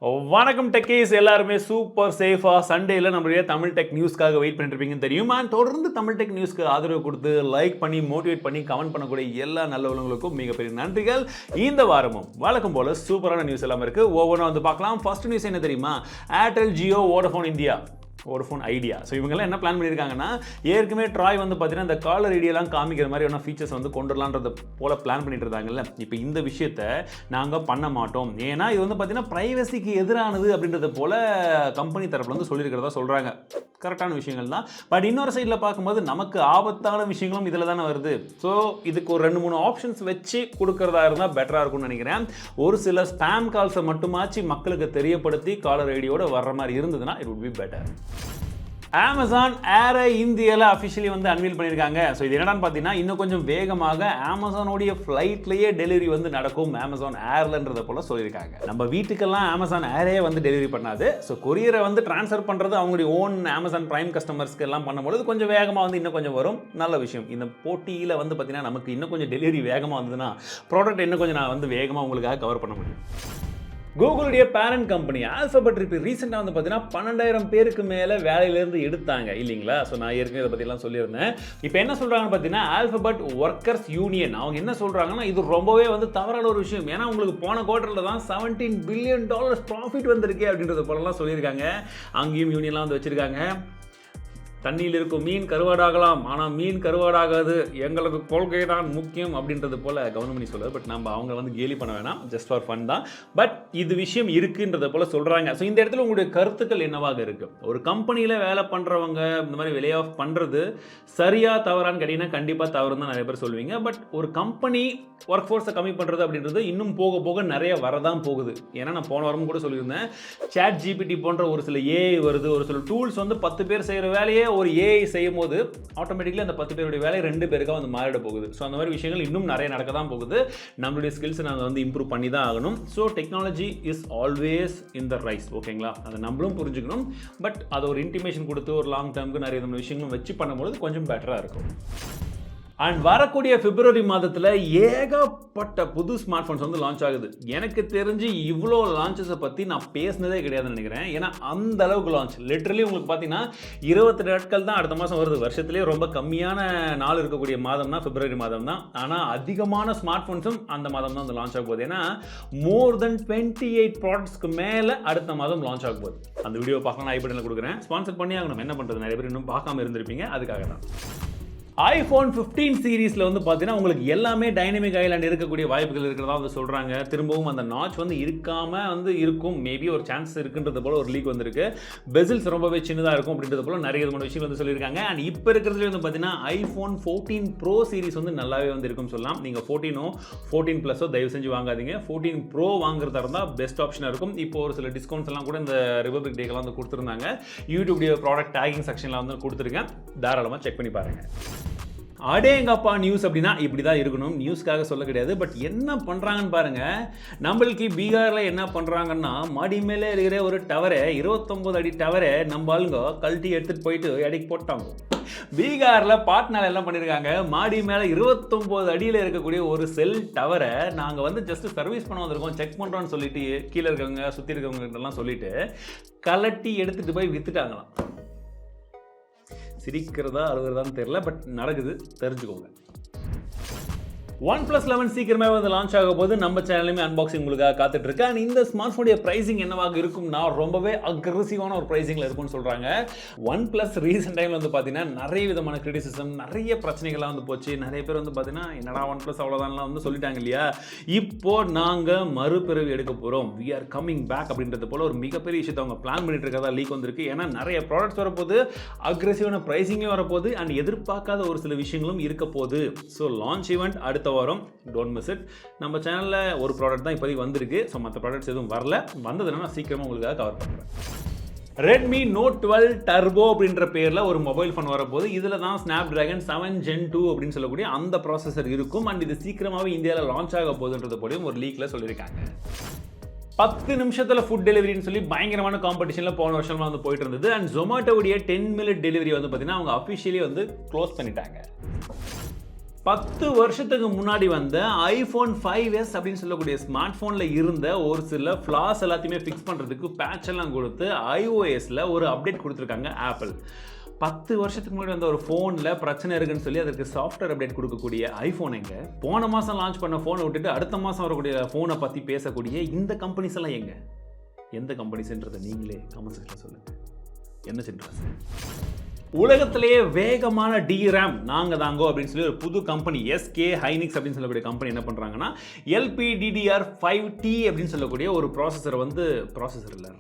வணக்கம் டெக்கீஸ், எல்லாருமே சூப்பர் சேஃபா சண்டேல நம்மளுடைய தமிழ் டெக் நியூஸ்க்காக வெயிட் பண்ணிட்டு இருப்பீங்கன்னு தெரியும். தொடர்ந்து தமிழ் டெக் நியூஸ்க்கு ஆதரவு கொடுத்து லைக் பண்ணி மோட்டிவேட் பண்ணி கமெண்ட் பண்ணக்கூடிய எல்லா நல்ல உள்ளவங்களுக்கும் மிகப்பெரிய நன்றிகள். இந்த வாரமும் வழக்கம் போல சூப்பரான நியூஸ் எல்லாம் இருக்கு. ஒவ்வொன்றும் வந்து பார்க்கலாம். ஃபர்ஸ்ட் நியூஸ் என்ன தெரியுமா? Airtel, Jio, Vodafone India, Vodafone idea. So இவங்கெல்லாம் என்ன பிளான் பண்ணியிருக்காங்கன்னா, ஏற்கனவே ட்ராய் வந்து பார்த்தீங்கன்னா இந்த காலர் ஐடியெல்லாம் காமிக்கிற மாதிரியான ஃபீச்சர்ஸ் வந்து கொண்டு வரலான்றது போல பிளான் பண்ணிட்டு இருந்தாங்கல்ல. இப்போ இந்த விஷயத்தை நாங்கள் பண்ண மாட்டோம், ஏன்னா இது வந்து பார்த்தீங்கன்னா ப்ரைவசிக்கு எதிரானது அப்படின்றத போல கம்பெனி தரப்புல வந்து சொல்லியிருக்கிறதா சொல்கிறாங்க. கரெக்டான விஷயங்கள் தான். பட் இன்னொரு சைடில் பார்க்கும்போது நமக்கு ஆபத்தான விஷயங்களும் இதில் தானே வருது. ஸோ இதுக்கு ஒரு 2-3 ஆப்ஷன்ஸ் வச்சு கொடுக்கறதா இருந்தால் பெட்டராக இருக்கும்னு நினைக்கிறேன். ஒரு சில ஸ்பேம் கால்ஸை மட்டுமாச்சு மக்களுக்கு தெரியப்படுத்தி காலர் ஐடியோட வர்ற மாதிரி இருந்ததுன்னா it would be better. Amazon ஏரை இந்தியாவில் அஃபிஷியலி வந்து அன்வீல் பண்ணியிருக்காங்க. ஸோ இது என்னடான்னு பார்த்தீங்கன்னா, இன்னும் கொஞ்சம் வேகமாக அமேசானோடைய ஃப்ளைட்லேயே டெலிவரி வந்து நடக்கும் அமேசான் ஏர்லன்றதை போல சொல்லியிருக்காங்க. நம்ம வீட்டுக்கெல்லாம் அமேசான் ஏரே வந்து டெலிவரி பண்ணாது. ஸோ கொரியரை வந்து ட்ரான்ஸ்ஃபர் பண்ணுறது அவங்களுடைய ஓன் அமேசான் பிரைம் கஸ்டமர்ஸ்க்கு எல்லாம் பண்ணும்போது கொஞ்சம் வேகமாக வந்து இன்னும் கொஞ்சம் வரும். நல்ல விஷயம். இந்த போட்டியில் வந்து பார்த்தீங்கன்னா நமக்கு இன்னும் கொஞ்சம் டெலிவரி வேகமாக வந்ததுன்னா ப்ராடக்ட் இன்னும் கொஞ்சம் நான் வந்து வேகமாக உங்களுக்காக கவர் பண்ண முடியும். கூகுளுடைய பேரண்ட் கம்பெனி ஆல்ஃபபெட் ரீசெண்டாக வந்து பார்த்தீங்கன்னா 12,000 பேருக்கு மேலே வேலையிலேருந்து எடுத்தாங்க இல்லைங்களா? ஸோ நான் ஏற்கனவே இதை பற்றிலாம் சொல்லியிருந்தேன். இப்போ என்ன சொல்கிறாங்கன்னு பார்த்தீங்கன்னா, ஆல்ஃபபெட் ஒர்க்கர்ஸ் யூனியன் அவங்க என்ன சொல்கிறாங்கன்னா, இது ரொம்பவே வந்து தவறான ஒரு விஷயம். ஏன்னா உங்களுக்கு போன குவார்ட்டரில் தான் $17 பில்லியன் ப்ராஃபிட் வந்திருக்கு அப்படின்றது போலலாம் சொல்லியிருக்காங்க. அங்கேயும் யூனியன்லாம் வந்து வச்சுருக்காங்க. தண்ணியில் இருக்கும் மீன் கருவாடாகலாம், ஆனால் மீன் கருவாடாகாது, எங்களுக்கு கொள்கை தான் முக்கியம் அப்படின்றது போல் கவர்மெண்ட் சொல்லுது. பட் நம்ம அவங்க வந்து கேலி பண்ண வேணாம், ஜஸ்ட் ஃபார் ஃபன் தான். பட் இது விஷயம் இருக்குன்றத போல் சொல்கிறாங்க. ஸோ இந்த இடத்துல உங்களுடைய கருத்துக்கள் என்னவாக இருக்குது? ஒரு கம்பெனியில் வேலை பண்ணுறவங்க இந்த மாதிரி லே ஆஃப் பண்ணுறது சரியாக தவறான்னு கேட்டிங்கன்னா கண்டிப்பாக தவறுன்னு தான் நிறைய பேர் சொல்லுவீங்க. பட் ஒரு கம்பெனி ஒர்க் ஃபோர்ஸை கம்மி பண்ணுறது அப்படின்றது இன்னும் போக போக நிறைய வரதான் போகுது. ஏன்னா நான் போன வாரம் கூட சொல்லியிருந்தேன், chatGPT போன்ற ஒரு சில ஏஐ வருது, ஒரு சில டூல்ஸ் வந்து 10 பேர் செய்கிற வேலையே ஒரு ஏஐ செய்யும் போது ஆட்டோமேட்டிக்கலி அந்த 10 பேருடைய வேலை 2 பேருக்காக வந்து மாறிட போகுது. ஸோ அந்த மாதிரி விஷயங்கள் இன்னும் நிறைய நடக்க தான் போகுது. நம்மளுடைய ஸ்கில்ஸை நாங்கள் வந்து இம்ப்ரூவ் பண்ணி தான் ஆகணும். So technology is always in the rise, ஓகேங்களா? அதை நம்மளும் புரிஞ்சுக்கணும். பட் அதை ஒரு இன்டிமேஷன் கொடுத்து ஒரு லாங் டேர்முக்கு நிறைய விஷயங்களும் வச்சு பண்ணும்போது கொஞ்சம் பெட்டராக இருக்கும். அண்ட் வரக்கூடிய பிப்ரவரி மாதத்தில் ஏகப்பட்ட புது ஸ்மார்ட் ஃபோன்ஸ் வந்து லான்ச் ஆகுது. எனக்கு தெரிஞ்சு இவ்வளோ லான்ச்சஸை பற்றி நான் பேசினதே கிடையாதுன்னு நினைக்கிறேன். ஏன்னா அந்த அளவுக்கு லான்ச் லிட்டரலி உங்களுக்கு பார்த்தீங்கன்னா 28 நாட்கள் தான் அடுத்த மாதம் வருது. வருஷத்துலேயே ரொம்ப கம்மியான நாள் இருக்கக்கூடிய மாதம்னா பிப்ரவரி மாதம் தான். ஆனால் அதிகமான ஸ்மார்ட் ஃபோன்ஸும் அந்த மாதம் தான் வந்து லான்ச் ஆக போகுது. ஏன்னா மோர் தென் 28 ப்ராடக்ட்ஸ்க்கு மேலே அடுத்த மாதம் லான்ச் ஆக போகுது. அந்த வீடியோ பார்க்கலாம், நான் ஐபட்டனில் கொடுக்குறேன். ஸ்பான்சர் பண்ணி ஆகணும், என்ன பண்ணுறது? நிறைய பேர் இன்னும் பார்க்காம இருந்திருப்பீங்க, அதுக்காக தான். iPhone 15 சீரீஸில் வந்து பார்த்தீங்கன்னா உங்களுக்கு எல்லாமே டைனமிக் ஐலாண்ட் இருக்கக்கூடிய வாய்ப்புகள் இருக்கிறதா வந்து சொல்கிறாங்க. திரும்பவும் அந்த நாட்ச் வந்து இருக்காமல் வந்து இருக்கும், மேபி ஒரு சான்ஸ் இருக்குன்றது போல் ஒரு லீக் வந்திருக்கு. பெசில்ஸ் ரொம்பவே சின்னதாக இருக்கும் அப்படின்றது போல் நிறைய விதமான விஷயம் வந்து சொல்லியிருக்காங்க. அண்ட் இப்போ இருக்கிறதுல வந்து பார்த்தீங்கன்னா iPhone 14 Pro சீரிஸ் வந்து நல்லாவே வந்து இருக்கும்னு சொல்லலாம். நீங்கள் 14ஓ 14 ப்ளஸோ தயவு செஞ்சு வாங்காதீங்க. 14 Pro வாங்குறதா இருந்தால் பெஸ்ட் ஆப்ஷனாக இருக்கும். இப்போ ஒரு சில டிஸ்கவுண்ட்ஸ் எல்லாம் கூட இந்த ரிபப்ளிக் டேக்கெல்லாம் வந்து கொடுத்துருந்தாங்க. யூடியூப்டைய ப்ராடக்ட் டேகிங் செக்ஷனில் வந்து கொடுத்துருக்கேன், தாராளமாக செக் பண்ணி பாருங்கள். அடேங்கப்பா நியூஸ் அப்படின்னா இப்படி தான் இருக்கணும், நியூஸ்க்காக சொல்ல கிடையாது. பட் என்ன பண்ணுறாங்கன்னு பாருங்கள். நம்மளுக்கு பீகாரில் என்ன பண்ணுறாங்கன்னா, மாடி மேலே இருக்கிற ஒரு டவரை 29 அடி டவரை நம்ம ஆளுங்க கழட்டி எடுத்துகிட்டு போயிட்டு இடைக்கு போட்டாங்க. பீகாரில் பாட்னாவில் என்ன பண்ணியிருக்காங்க, மாடி மேலே 29 அடியில் இருக்கக்கூடிய ஒரு செல் டவரை நாங்கள் வந்து ஜஸ்ட் சர்வீஸ் பண்ண வந்திருக்கோம், செக் பண்ணுறோன்னு சொல்லிட்டு கீழே இருக்கவங்க சுற்றி இருக்கவங்கலாம் சொல்லிட்டு கலட்டி எடுத்துகிட்டு போய் விற்றுட்டாங்களாம். சிரிக்கிறதா அழுகிறதான்னு தெரியல, பட் நடக்குது, தெரிஞ்சுக்கோங்க. OnePlus 11 சீக்கிரமே வந்து லான்ச் ஆக போது நம்ம சேனலுமே அன்பாக்சிங் உங்களுக்காக காத்துட்டு இருக்கு. அண்ட் இந்த ஸ்மார்ட் ஃபோனுடைய பிரைசிங் என்னவாக இருக்கும்னா ரொம்பவே அக்ரெசிவான ஒரு பிரைசிங்கில் இருக்கும்னு சொல்கிறாங்க. OnePlus ரீசெண்ட் டைமில் வந்து பார்த்தீங்கன்னா நிறைய விதமான கிரிட்டிசிசம், நிறைய பிரச்சனைகள்லாம் வந்து போச்சு. நிறைய பேர் வந்து பார்த்தீங்கன்னா என்னடா OnePlus அவ்வளோதான்லாம் வந்து சொல்லிட்டாங்க இல்லையா? இப்போ நாங்கள் மறுபிறவி எடுக்க போகிறோம், we are coming back அப்படின்றது போல ஒரு மிகப்பெரிய விஷயத்தை அவங்க பிளான் பண்ணிட்டு இருக்கிறதா லீக் வந்திருக்கு. ஏன்னா நிறைய ப்ராடக்ட்ஸ் வரப்போது, அக்ரெசிவான ப்ரைசிங்கும் வரப்போகுது, அண்ட் எதிர்பார்க்காத ஒரு சில விஷயங்களும் இருக்க போகுது. ஸோ லான்ச் ஈவெண்ட் அடுத்த வாரம், டோன்ட் மிஸ் இட். நம்ம சேனலில் ஒரு ப்ராடக்ட் தான் இப்போதைக்கு வந்திருக்கு. ஸோ மற்ற ப்ராடக்ட்ஸ் எதுவும் வரல, வந்ததுன்னா நான் சீக்கிரமாக உங்களுக்காக கவர் பண்ணுறேன். Redmi Note 12 Turbo அப்படின்ற பேரில் ஒரு மொபைல் ஃபோன் வரப்போது. இதில் தான் Snapdragon 7 Gen 2 அப்படின்னு சொல்லக்கூடிய அந்த ப்ராசஸர் இருக்கும். அண்ட் இது சீக்கிரமாகவே இந்தியாவில் லான்ச் ஆக போகுதுன்றது போலையும் ஒரு லீக்கில் சொல்லியிருக்காங்க. 10 நிமிஷத்தில் ஃபுட் டெலிவரின்னு சொல்லி பயங்கரமான காம்படிஷனில் போன வருஷமாக வந்து போயிட்டு இருந்தது. அண்ட் Zomatoவுடைய 10 minute டெலிவரி வந்து பார்த்தீங்கன்னா அவங்க அஃபிஷியலி வந்து க்ளோஸ் பண்ணிட்டாங்க. 10 வருஷத்துக்கு முன்னாடி வந்த ஐஃபோன் 5s அப்படின்னு சொல்லக்கூடிய ஸ்மார்ட் ஃபோனில் இருந்த ஒரு சில ஃப்ளாஸ் எல்லாத்தையுமே ஃபிக்ஸ் பண்ணுறதுக்கு பேட்ச் எல்லாம் கொடுத்து iOSல ஒரு அப்டேட் கொடுத்துருக்காங்க ஆப்பிள். 10 வருஷத்துக்கு முன்னாடி வந்த ஒரு ஃபோனில் பிரச்சனை இருக்குன்னு சொல்லி அதற்கு சாஃப்ட்வேர் அப்டேட் கொடுக்கக்கூடிய ஐஃபோன் எங்க? போன மாதம் லான்ச் பண்ண ஃபோனை விட்டுட்டு அடுத்த மாதம் வரக்கூடிய ஃபோனை பற்றி பேசக்கூடிய இந்த கம்பெனிஸ் எல்லாம் எங்க? எந்த கம்பெனிஸ்ன்றதை நீங்களே கமெண்ட் செக்ஷனில் சொல்லுங்கள். என்ன சின்ராஸ்? உலகத்திலேயே வேகமான டிராம் நாங்கள் தாங்கோ அப்படின்னு சொல்லி ஒரு புது கம்பெனி எஸ்கே ஹைனிக்ஸ் அப்படின்னு சொல்லக்கூடிய கம்பெனி என்ன பண்ணுறாங்கன்னா LPDDR5T அப்படின்னு சொல்லக்கூடிய ஒரு ப்ராசஸர் இல்லை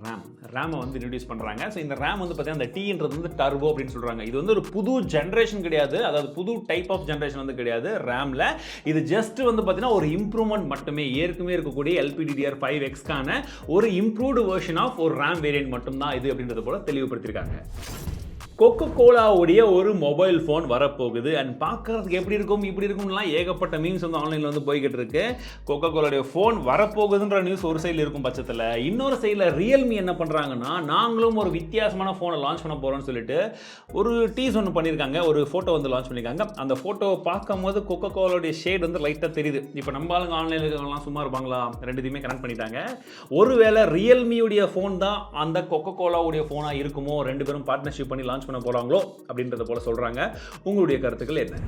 ரேமை வந்து இன்ட்ரடியூஸ் பண்ணுறாங்க. ஸோ இந்த ரேம் வந்து பார்த்தீங்கன்னா அந்த டீன்றது வந்து டர்போ அப்படின்னு சொல்கிறாங்க. இது வந்து ஒரு புது ஜென்ரேஷன் கிடையாது, அதாவது புது டைப் ஆஃப் ஜென்ரேஷன் வந்து கிடையாது ரேமில். இது ஜஸ்ட் வந்து பார்த்தீங்கன்னா ஒரு இம்ப்ரூவ்மெண்ட் மட்டுமே. ஏற்கனவே இருக்கக்கூடிய LPDDR5Xக்கான ஒரு இம்ப்ரூவ்டு வெர்ஷன் ஆஃப் ஒரு ரேம் வேரியன்ட் மட்டும்தான் இது அப்படின்றது போல தெளிவுபடுத்தியிருக்காங்க. கோகோகோலாவுடைய ஒரு மொபைல் ஃபோன் வரப்போகுது. அண்ட் பார்க்கறதுக்கு எப்படி இருக்கும் இப்படி இருக்கும்லாம் ஏகப்பட்ட மீம்ஸ் வந்து ஆன்லைனில் வந்து போய்கிட்டு இருக்கு. கோகோகோலாவுடைய ஃபோன் வரப்போகுதுன்ற நியூஸ் ஒரு சைடில் இருக்கும் பட்சத்தில், இன்னொரு சைடில் ரியல்மி என்ன பண்ணுறாங்கன்னா நாங்களும் ஒரு வித்தியாசமான ஃபோனை லான்ச் பண்ண போகிறோம்னு சொல்லிட்டு ஒரு டீஸ் ஒன்று பண்ணியிருக்காங்க. ஒரு ஃபோட்டோ வந்து லான்ச் பண்ணியிருக்காங்க. அந்த ஃபோட்டோவை பார்க்கும்போது கோகோகோலாவுடைய ஷேட் வந்து லைட்டாக தெரியுது. இப்போ நம்ம ஆளுங்க ஆன்லைனில் இருக்கிறவங்களாம் சும்மா இருப்பாங்களா? ரெண்டுத்தையுமே கனெக்ட் பண்ணிட்டாங்க. ஒருவேளை ரியல்மியுடைய ஃபோன் தான் அந்த கோகோகோலாவுடைய ஃபோனாக இருக்குமோ, ரெண்டு பேரும் பார்ட்னர்ஷிப் பண்ணி லான்ச் பண்ண போறாங்களோ அப்படின்றத போல சொல்றாங்க. உங்களுடைய கருத்துக்கள் என்ன?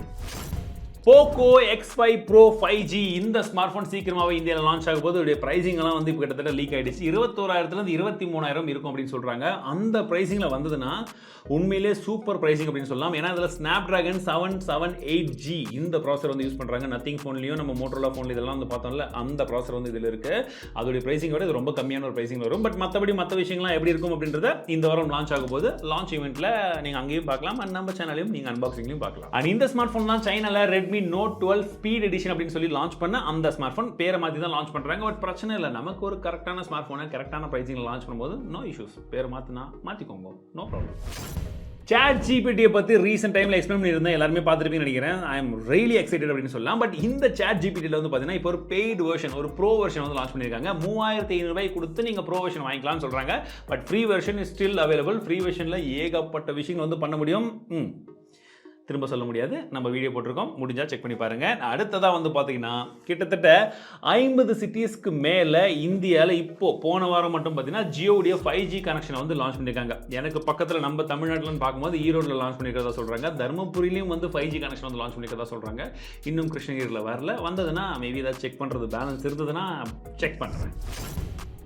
போக்கோ X5 Pro 5G இந்த ஸ்மார்ட் ஃபோன் சீக்கிரமாகவே இந்தியாவில் லான்ச் ஆகும் போது இதோடைய பிரைசிங் எல்லாம் வந்து இப்போ கிட்டத்தட்ட லீக் ஆயிடுச்சு. 21,000 23,000 இருக்கும் அப்படின்னு சொல்றாங்க. அந்த பிரைசிங்ல வந்ததுன்னா உண்மையிலே சூப்பர் பிரைசிங் அப்படின்னு சொல்லலாம். ஏன்னா இதில் Snapdragon 778G இந்த ப்ராசர் வந்து யூஸ் பண்றாங்க. நத்திங் ஃபோன்லையும் நம்ம மோட்டோரோலா ஃபோன்ல இதெல்லாம் வந்து பார்த்தோம்ல, அந்த ப்ராசர் வந்து இதில் இருக்கு. அதோடைய பிரைசிங் விட இது ரொம்ப கம்மியான ஒரு பிரைசிங் வரும். பட் மற்றபடி மற்ற விஷயங்கள்லாம் எப்படி இருக்கும் அப்படின்றத இந்த வாரம் லான்ச் ஆகும் போது லான்ச் ஈவெண்ட்ல நீங்க அங்கேயும் பார்க்கலாம், அண்ட் நம்ம சேனலையும் நீங்க அன்பாக்சிங்லையும் பார்க்கலாம். அண்ட் இந்த ஸ்மார்ட் ஃபோன் தான் சைனால ரெட்மி Note 12 ஸ்பீட் எடிஷன் அப்படின்னு சொல்லி லான்ச் பண்ண அந்த ஸ்மார்ட் ஃபோன் பேரை மாற்றி தான் லான்ச் பண்றாங்க. பட் பிரச்சனை இல்லை, நமக்கு ஒரு கரெக்டான ஸ்மார்ட் ஃபோனை கரெக்டான பிரைசிங்ல லான்ச் பண்ணும்போது நோ இஷ்யூஸ். பேரை மாற்றிக்கோங்க, நோ ப்ராப்ளம். chatGPT பற்றி ரீசெண்ட் டைமில் எக்ஸ்பிளைன் பண்ணியிருந்தேன், எல்லாருமே பார்த்துருப்பீங்கன்னு நினைக்கிறேன். ஐ எம் ரியலி எக்ஸைட்டட் அப்படின்னு சொல்லலாம். பட் இந்த chatGPTல வந்து பார்த்தீங்கன்னா இப்போ ஒரு பெய்டு வெர்ஷன், ஒரு ப்ரோ வெர்ஷன் வந்து லான்ச் பண்ணியிருக்காங்க. 3,500 கொடுத்து நீங்கள் ப்ரோ வெர்ஷன் வாங்கிக்கலாம்னு சொல்கிறாங்க. But free version is still available. Free வெர்ஷனில் ஏகப்பட்ட விஷயங்கள் வந்து பண்ண முடியும். திரும்ப சொல்ல முடியாது, நம்ம வீடியோ போட்டிருக்கோம், முடிஞ்சால் செக் பண்ணி பாருங்கள். அடுத்ததாக வந்து பார்த்தீங்கன்னா கிட்டத்தட்ட 50 சிட்டிஸ்க்கு மேலே இந்தியாவில் இப்போது போன வாரம் மட்டும் பார்த்தீங்கன்னா ஜியோடைய 5G கனெக்ஷனை வந்து லான்ச் பண்ணியிருக்காங்க. எனக்கு பக்கத்தில் நம்ம தமிழ்நாட்டில்னு பார்க்கும்போது ஈரோட்டில் லான்ச் பண்ணியிருக்கிறதா சொல்கிறாங்க. தருமபுரியிலையும் வந்து 5G கனெக்ஷன் வந்து லான்ச் பண்ணியிருக்கிறதா சொல்கிறாங்க. இன்னும் கிருஷ்ணகிரியில் வரல, வந்ததுன்னா மேபி ஏதாவது செக் பண்ணுறது பேலன்ஸ் இருந்ததுன்னா செக் பண்ணுறேன்.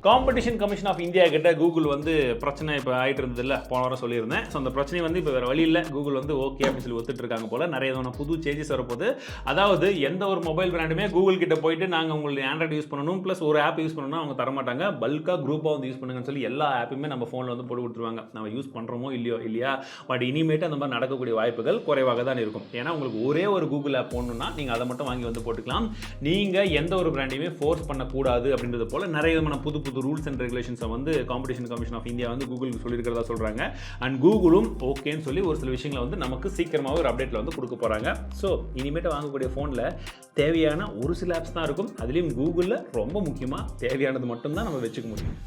காம்படிஷன் கமிஷன் ஆஃப் இந்தியா கிட்ட கூகுள் வந்து பிரச்சனை இப்போ ஆகிட்டு இருந்தது இல்லை, போன வாரம் சொல்லியிருந்தேன். ஸோ அந்த பிரச்சனை வந்து இப்போ வேறு வழி இல்லை, கூகுள் வந்து ஓகே அப்படின்னு சொல்லி ஒத்துட்டு இருக்காங்க போல். நிறைய விதமான புது சேஞ்சஸ் வரப்போகுது. அதாவது எந்த ஒரு மொபைல் பிராண்டுமே கூகுள் கிட்ட போயிட்டு நாங்கள் உங்களுடைய ஆண்ட்ராய்டு யூஸ் பண்ணணும் ப்ளஸ் ஒரு ஆப் யூஸ் பண்ணணும்னா அவங்க தரமாட்டாங்க. பல்காக குரூப்பாக வந்து யூஸ் பண்ணுங்கன்னு சொல்லி எல்லா ஆப்புமே நம்ம ஃபோனில் வந்து போட்டு கொடுத்துருவாங்க. நம்ம யூஸ் பண்ணுறோமோ இல்லையா. பட் இனிமேட்டு அந்த மாதிரி நடக்கக்கூடிய வாய்ப்புகள் குறைவாக தான் இருக்கும். ஏன்னா உங்களுக்கு ஒரே ஒரு கூகுள் ஆப் போடணும்னா நீங்கள் அதை மட்டும் வாங்கி வந்து போட்டுக்கலாம். நீங்கள் எந்த ஒரு பிராண்டையுமே ஃபோர்ஸ் பண்ணக்கூடாது அப்படின்றது போல் நிறைய விதமான புது ரூல்ஸ் அண்ட் ரெகுலேஷன் வந்து காம்படிஷன் கமிஷன் ஆஃப் இந்தியா வந்து கூகுளுக்கு சொல்லியிருக்கிறதா சொல்றாங்க. அண்ட் கூகுளும் ஓகேன்னு சொல்லி ஒரு சில விஷயங்களை வந்து நமக்கு சீக்கிரமாக ஒரு அப்டேட்ல வந்து கொடுக்க போறாங்க. ஸோ இனிமேட்டு வாங்கக்கூடிய ஃபோனில் தேவையான ஒரு சில ஆப்ஸ் தான் இருக்கும். அதுலேயும் கூகுளில் ரொம்ப முக்கியமாக தேவையானது மட்டும்தான் நம்ம வச்சுக்க முடியும்.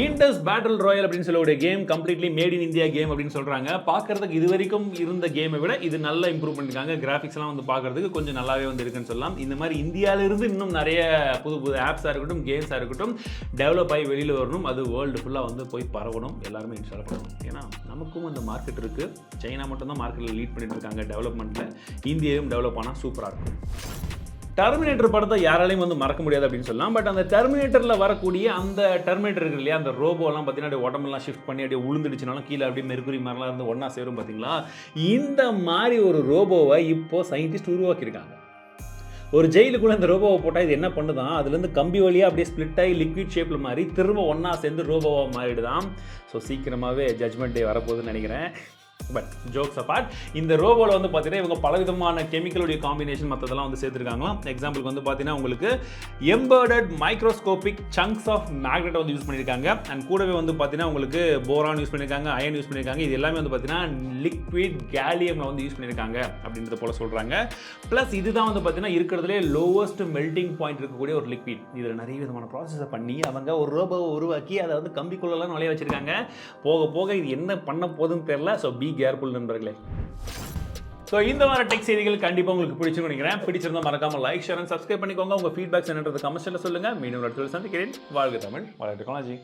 இண்டஸ் பேட்டில் ராயல் அப்படின்னு சொல்லக்கூடிய game completely made in India game அப்படின்னு சொல்றாங்க. பார்க்கறதுக்கு இது வரைக்கும் இருந்த கேமை விட இது நல்லா இம்ப்ரூவ் பண்ணிருக்காங்க. கிராஃபிக்ஸ் எல்லாம் வந்து பார்க்கறதுக்கு கொஞ்சம் நல்லாவே வந்து இருக்குன்னு சொல்லலாம். இந்த மாதிரி இந்தியாவிலிருந்து இன்னும் நிறைய புது ஆப்ஸாக இருக்கட்டும், கேம்ஸாக இருக்கட்டும் டெவலப் ஆகி வெளியில் வரணும். அது வேர்ல்டு ஃபுல்லாக வந்து போய் பரவணும், எல்லாருமே இன்ஸ்டால் பண்ணணும். ஏன்னா நமக்கும் அந்த மார்க்கெட் இருக்கு. சைனா மட்டும் தான் மார்க்கெட்டில் லீட் பண்ணிட்டு இருக்காங்க டெவலப்மெண்ட்டில். இந்தியாவும் டெவலப் ஆனால் சூப்பராக இருக்கும். டெர்மினேட்டர் படத்தை யாராலையும் வந்து மறக்க முடியாது அப்படின்னு சொல்லலாம். பட் அந்த டெர்மினேட்டரில் வரக்கூடிய அந்த டெர்மினேட்டர் இருக்கு இல்லையா, அந்த ரோபோலாம் பார்த்தீங்கன்னா உடம்பெல்லாம் ஷிஃப்ட் பண்ணி அப்படியே உளுந்துடுச்சுனாலும் கீழே அப்படியே மெர்குரி மாதிரிலாம் இருந்து ஒன்றா சேரும் பார்த்தீங்களா. இந்த மாதிரி ஒரு ரோபோவை இப்போ சயின்டிஸ்ட் உருவாக்கியிருக்காங்க. ஒரு ஜெயிலுக்குள்ளே இந்த ரோபோவை போட்டால் இது என்ன பண்ணுதான், அதுலேருந்து கம்பி வழியாக அப்படியே ஸ்ப்ளிட் ஆகி லிக்விட் ஷேப்பில் மாதிரி திரும்ப ஒன்றா சேர்ந்து ரோபோவாக மாறிடுதான். ஸோ சீக்கிரமாகவே ஜட்மெண்ட் டே வரப்போகுதுன்னு நினைக்கிறேன். பட் ஜோக்ஸ் அப்பார்ட், இந்த ரோபோவில் வந்து பார்த்தீங்கன்னா இவங்க பலவிதமான கெமிக்கலுடைய காம்பினேஷன் மற்றதெல்லாம் வந்து சேர்த்துருக்காங்களாம். எக்ஸாம்பிளுக்கு வந்து பார்த்தீங்கன்னா உங்களுக்கு எம்பர்டட் மைக்ரோஸ்கோபிக் சங்க்ஸ் ஆஃப் மேக்னெட்டை வந்து யூஸ் பண்ணியிருக்காங்க. அண்ட் கூடவே வந்து பார்த்தீங்கன்னா உங்களுக்கு போரான் யூஸ் பண்ணியிருக்காங்க, அயன் யூஸ் பண்ணியிருக்காங்க. இது எல்லாமே வந்து பார்த்தீங்கன்னா லிக்விட் கேலியமில் வந்து யூஸ் பண்ணியிருக்காங்க அப்படின்றது போல சொல்கிறாங்க. ப்ளஸ் இதுதான் வந்து பார்த்தீங்கன்னா இருக்கிறதுலே லோவஸ்ட் மெல்டிங் பாயிண்ட் இருக்கக்கூடிய ஒரு லிக்விட். இதில் நிறைய விதமான ப்ராசஸை பண்ணி அவங்க ஒரு ரோபோவை உருவாக்கி அதை வந்து கம்பிக்குள்ளெல்லாம் நுழைய வச்சிருக்காங்க. போக போக இது என்ன பண்ண போகுதுன்னு தெரியல. ஸோ பி கேர்ஃபுல் நண்பர்களே. ஸோ இந்த வார டெக் செய்திகள் கண்டிப்பாக உங்களுக்கு பிடிச்சிருக்கும் நினைக்கிறேன். பிடிச்சிருந்தா மறக்காம லைக், ஷேர் அண்ட் சப்ஸ்கிரைப் பண்ணிக்கோங்க. உங்க ஃபீட்பேக்ஸ் என்னன்றது கமெண்ட்ஸ்ல சொல்லுங்க. மீண்டும் அடுத்த சந்திக்கிறேன். வாழ்க தமிழ், வளர்க டெக்னாலஜி.